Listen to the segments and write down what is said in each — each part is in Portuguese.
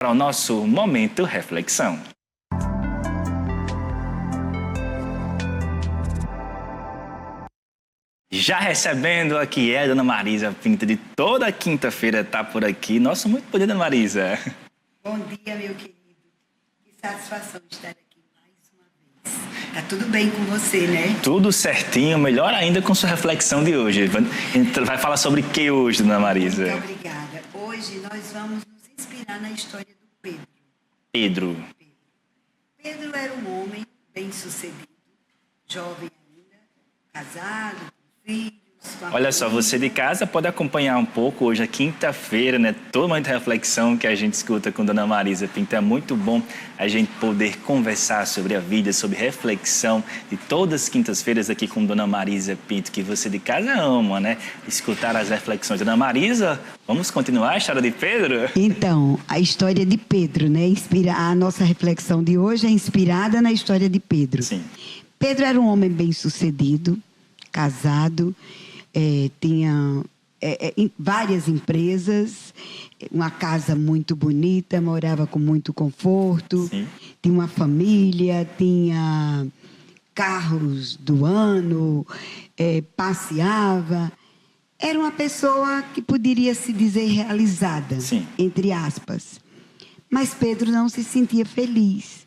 para o nosso Momento Reflexão. Já recebendo aqui a Dona Marisa Pinto, de toda quinta-feira está por aqui. Nosso muito bom dia, Dona Marisa. Bom dia, meu querido. Que satisfação estar aqui mais uma vez. Tá tudo bem com você, né? Tudo certinho, melhor ainda com sua reflexão de hoje. Vai falar sobre o que hoje, Dona Marisa? Muito obrigada. Hoje nós vamos nos inspirar na história do Pedro. Pedro era um homem bem-sucedido, jovem ainda, casado, com filhos. Olha só, você de casa pode acompanhar um pouco hoje, é quinta-feira, né? Toda uma reflexão que a gente escuta com Dona Marisa Pinto. É muito bom a gente poder conversar sobre a vida, sobre reflexão. E todas as quintas-feiras aqui com Dona Marisa Pinto, que você de casa ama, né? Escutar as reflexões. Dona Marisa, vamos continuar a história de Pedro? Então, a história de Pedro, né? A nossa reflexão de hoje é inspirada na história de Pedro. Sim. Pedro era um homem bem-sucedido, casado, tinha várias empresas, uma casa muito bonita, morava com muito conforto. Sim. Tinha uma família, tinha carros do ano, passeava. Era uma pessoa que poderia se dizer realizada, Sim. entre aspas. Mas Pedro não se sentia feliz.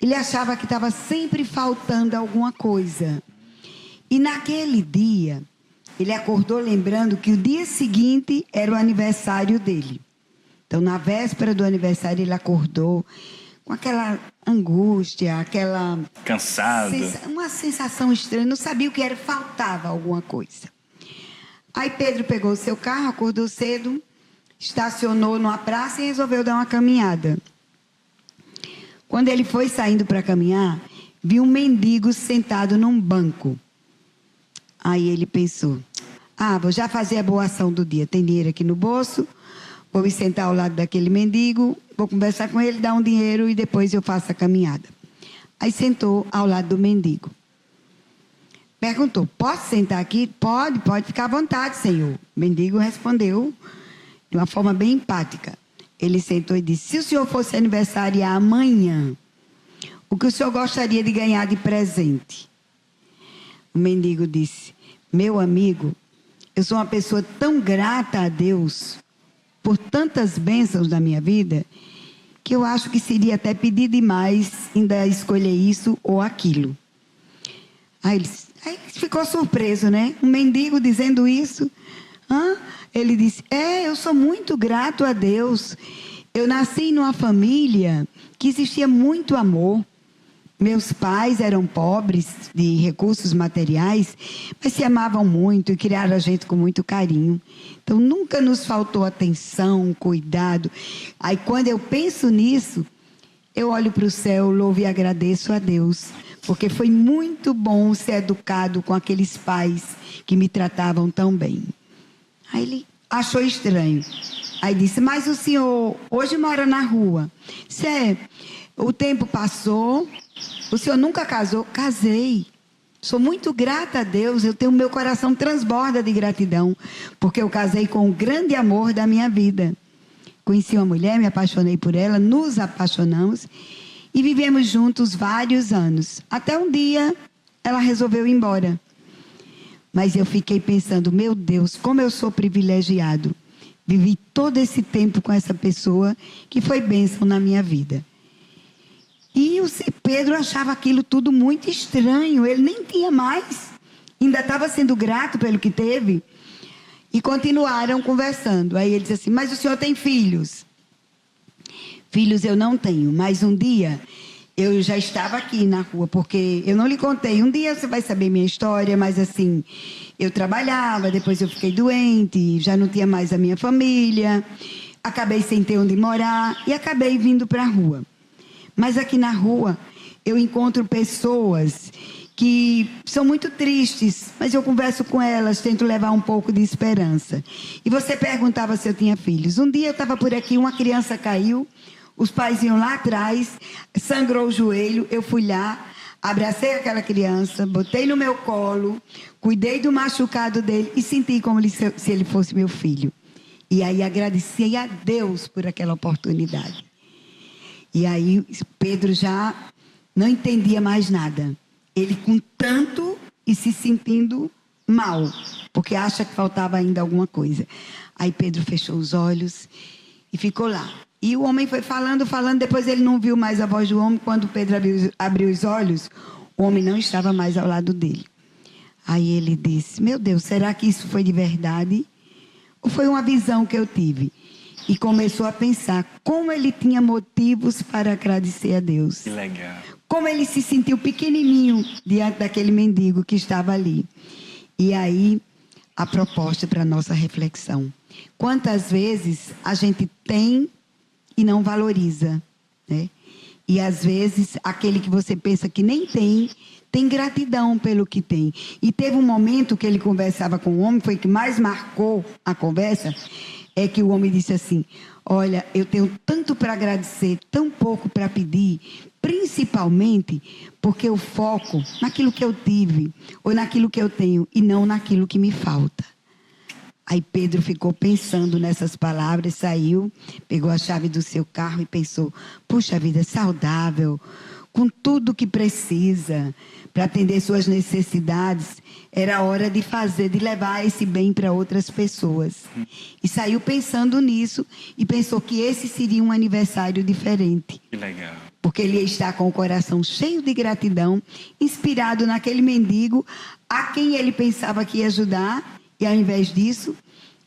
Ele achava que estava sempre faltando alguma coisa. E naquele dia, ele acordou lembrando que o dia seguinte era o aniversário dele. Então, na véspera do aniversário, ele acordou com aquela angústia, aquela... Cansado. Uma sensação estranha, não sabia o que era, faltava alguma coisa. Aí Pedro pegou o seu carro, acordou cedo, estacionou numa praça e resolveu dar uma caminhada. Quando ele foi saindo para caminhar, viu um mendigo sentado num banco. Aí ele pensou, vou já fazer a boa ação do dia, tem dinheiro aqui no bolso, vou me sentar ao lado daquele mendigo, vou conversar com ele, dar um dinheiro e depois eu faço a caminhada. Aí sentou ao lado do mendigo. Perguntou, posso sentar aqui? Pode ficar à vontade, senhor. O mendigo respondeu de uma forma bem empática. Ele sentou e disse, se o senhor fosse aniversariar amanhã, o que o senhor gostaria de ganhar de presente? O mendigo disse, meu amigo, eu sou uma pessoa tão grata a Deus por tantas bênçãos na minha vida, que eu acho que seria até pedir demais ainda escolher isso ou aquilo. Aí ficou surpreso, né? Um mendigo dizendo isso. Ele disse, eu sou muito grato a Deus. Eu nasci numa família que existia muito amor. Meus pais eram pobres de recursos materiais, mas se amavam muito e criaram a gente com muito carinho. Então, nunca nos faltou atenção, cuidado. Aí, quando eu penso nisso, eu olho para o céu, louvo e agradeço a Deus, porque foi muito bom ser educado com aqueles pais que me tratavam tão bem. Aí ele achou estranho. Aí disse, mas o senhor hoje mora na rua. O tempo passou... O senhor nunca casou? Casei. Sou muito grata a Deus. Meu coração transborda de gratidão, porque eu casei com o grande amor da minha vida. Conheci uma mulher, me apaixonei por ela, nos apaixonamos e vivemos juntos vários anos. Até um dia, ela resolveu ir embora. Mas eu fiquei pensando, meu Deus, como eu sou privilegiado. Vivi todo esse tempo com essa pessoa que foi bênção na minha vida. E o Pedro achava aquilo tudo muito estranho. Ele nem tinha mais. Ainda estava sendo grato pelo que teve. E continuaram conversando. Aí ele disse assim, mas o senhor tem filhos? Filhos eu não tenho. Mas um dia, eu já estava aqui na rua, porque eu não lhe contei. Um dia você vai saber minha história, mas assim, eu trabalhava, depois eu fiquei doente, já não tinha mais a minha família. Acabei sem ter onde morar e acabei vindo para a rua. Mas aqui na rua, eu encontro pessoas que são muito tristes, mas eu converso com elas, tento levar um pouco de esperança. E você perguntava se eu tinha filhos. Um dia eu estava por aqui, uma criança caiu, os pais iam lá atrás, sangrou o joelho, eu fui lá, abracei aquela criança, botei no meu colo, cuidei do machucado dele e senti como se ele fosse meu filho. E aí agradeci a Deus por aquela oportunidade. E aí Pedro já não entendia mais nada. Ele com tanto e se sentindo mal, porque acha que faltava ainda alguma coisa. Aí Pedro fechou os olhos e ficou lá. E o homem foi falando, depois ele não viu mais a voz do homem. Quando Pedro abriu os olhos, o homem não estava mais ao lado dele. Aí ele disse, meu Deus, será que isso foi de verdade? Ou foi uma visão que eu tive? E começou a pensar como ele tinha motivos para agradecer a Deus. Que legal. Como ele se sentiu pequenininho diante daquele mendigo que estava ali. E aí, a proposta para a nossa reflexão. Quantas vezes a gente tem e não valoriza, né? E às vezes, aquele que você pensa que nem tem gratidão pelo que tem. E teve um momento que ele conversava com o homem, foi que mais marcou a conversa, é que o homem disse assim, olha, eu tenho tanto para agradecer, tão pouco para pedir, principalmente porque eu foco naquilo que eu tive, ou naquilo que eu tenho, e não naquilo que me falta. Aí Pedro ficou pensando nessas palavras, saiu, pegou a chave do seu carro e pensou, puxa vida, saudável, com tudo que precisa para atender suas necessidades, era hora de levar esse bem para outras pessoas. E saiu pensando nisso e pensou que esse seria um aniversário diferente. Que legal. Porque ele ia estar com o coração cheio de gratidão, inspirado naquele mendigo a quem ele pensava que ia ajudar, e ao invés disso,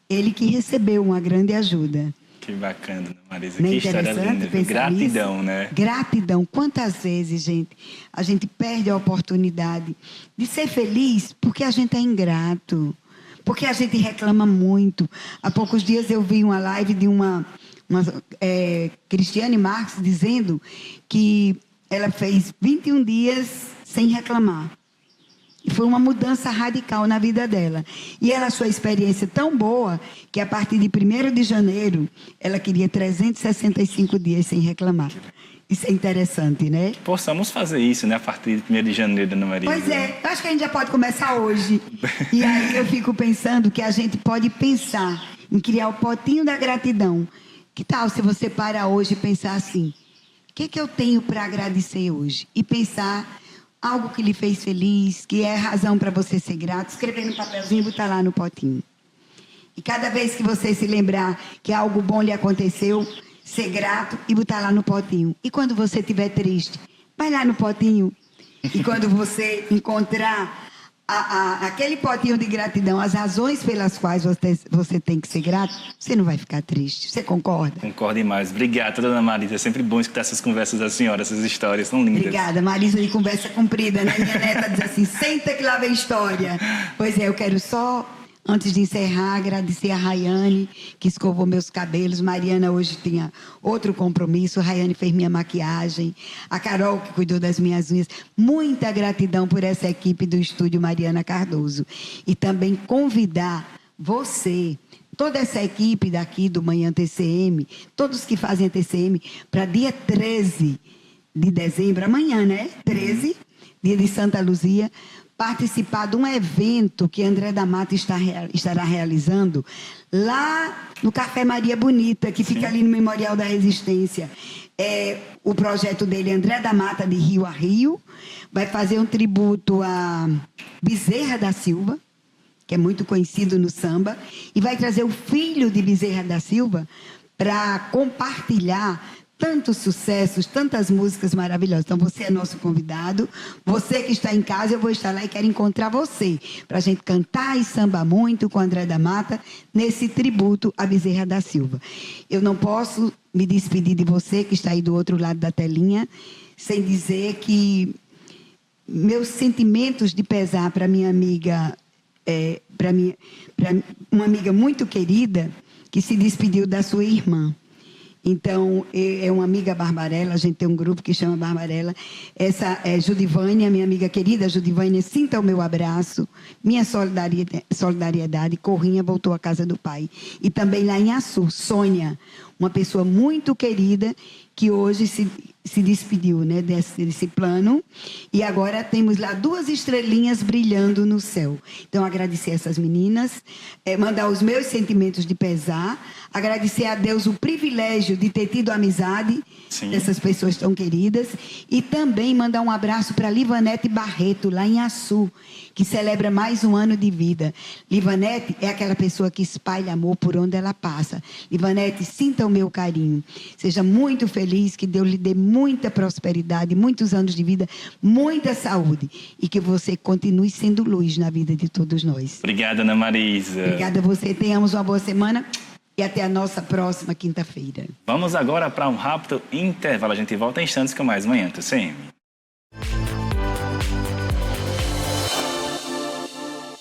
ele que recebeu uma grande ajuda. Que bacana, Marisa. Não é que história linda. Gratidão, nisso? Né? Gratidão. Quantas vezes, gente, a gente perde a oportunidade de ser feliz porque a gente é ingrato, porque a gente reclama muito. Há poucos dias eu vi uma live de uma Cristiane Marques dizendo que ela fez 21 dias sem reclamar. E foi uma mudança radical na vida dela. E ela achou a experiência tão boa que a partir de 1º de janeiro, ela queria 365 dias sem reclamar. Isso é interessante, né? Possamos fazer isso, né? A partir de 1º de janeiro, Dona Marisa. Pois é, eu acho que a gente já pode começar hoje. E aí eu fico pensando que a gente pode pensar em criar o potinho da gratidão. Que tal se você para hoje e pensar assim, o que eu tenho para agradecer hoje? E pensar algo que lhe fez feliz, que é razão para você ser grato, escrever no papelzinho e botar lá no potinho. E cada vez que você se lembrar que algo bom lhe aconteceu, ser grato e botar lá no potinho. E quando você estiver triste, vai lá no potinho. E quando você encontrar aquele potinho de gratidão, as razões pelas quais você tem que ser grato, você não vai ficar triste. Você concorda? Concordo demais. Obrigada, Dona Marisa. É sempre bom escutar essas conversas da senhora, essas histórias tão lindas. Obrigada. Marisa de conversa comprida, né? Minha neta diz assim, senta que lá vem história. Pois é, eu quero só, antes de encerrar, agradecer a Rayane, que escovou meus cabelos. Mariana hoje tinha outro compromisso. Rayane fez minha maquiagem. A Carol, que cuidou das minhas unhas. Muita gratidão por essa equipe do estúdio Mariana Cardoso. E também convidar você, toda essa equipe daqui do Manhã TCM, todos que fazem a TCM, para dia 13 de dezembro, amanhã, né? 13, dia de Santa Luzia, participar de um evento que André da Mata estará realizando lá no Café Maria Bonita, que fica ali no Memorial da Resistência. O projeto dele, André da Mata, de Rio a Rio, vai fazer um tributo a Bezerra da Silva, que é muito conhecido no samba, e vai trazer o filho de Bezerra da Silva para compartilhar tantos sucessos, tantas músicas maravilhosas. Então, você é nosso convidado. Você que está em casa, eu vou estar lá e quero encontrar você, para a gente cantar e sambar muito com André da Mata, nesse tributo a Bezerra da Silva. Eu não posso me despedir de você, que está aí do outro lado da telinha, sem dizer que meus sentimentos de pesar para minha amiga, para uma amiga muito querida, que se despediu da sua irmã. Então, é uma amiga Barbarella, a gente tem um grupo que chama Barbarella. Essa é Judivânia, minha amiga querida Judivânia, sinta o meu abraço, minha solidariedade. Corrinha voltou à casa do pai. E também lá em Açu, Sônia, uma pessoa muito querida que hoje se despediu, né, desse plano. E agora temos lá 2 estrelinhas brilhando no céu. Então, agradecer essas meninas, mandar os meus sentimentos de pesar Agradecer a Deus o privilégio de ter tido amizade dessas pessoas tão queridas. E também mandar um abraço para Livanete Barreto, lá em Açu, que celebra mais um ano de vida. Livanete é aquela pessoa que espalha amor por onde ela passa. Livanete, sinta o meu carinho. Seja muito feliz, que Deus lhe dê muita prosperidade, muitos anos de vida, muita saúde. E que você continue sendo luz na vida de todos nós. Obrigada, Ana Marisa. Obrigada a você. Tenhamos uma boa semana e até a nossa próxima quinta-feira. Vamos agora para um rápido intervalo. A gente volta em instantes com mais Manhã TCM.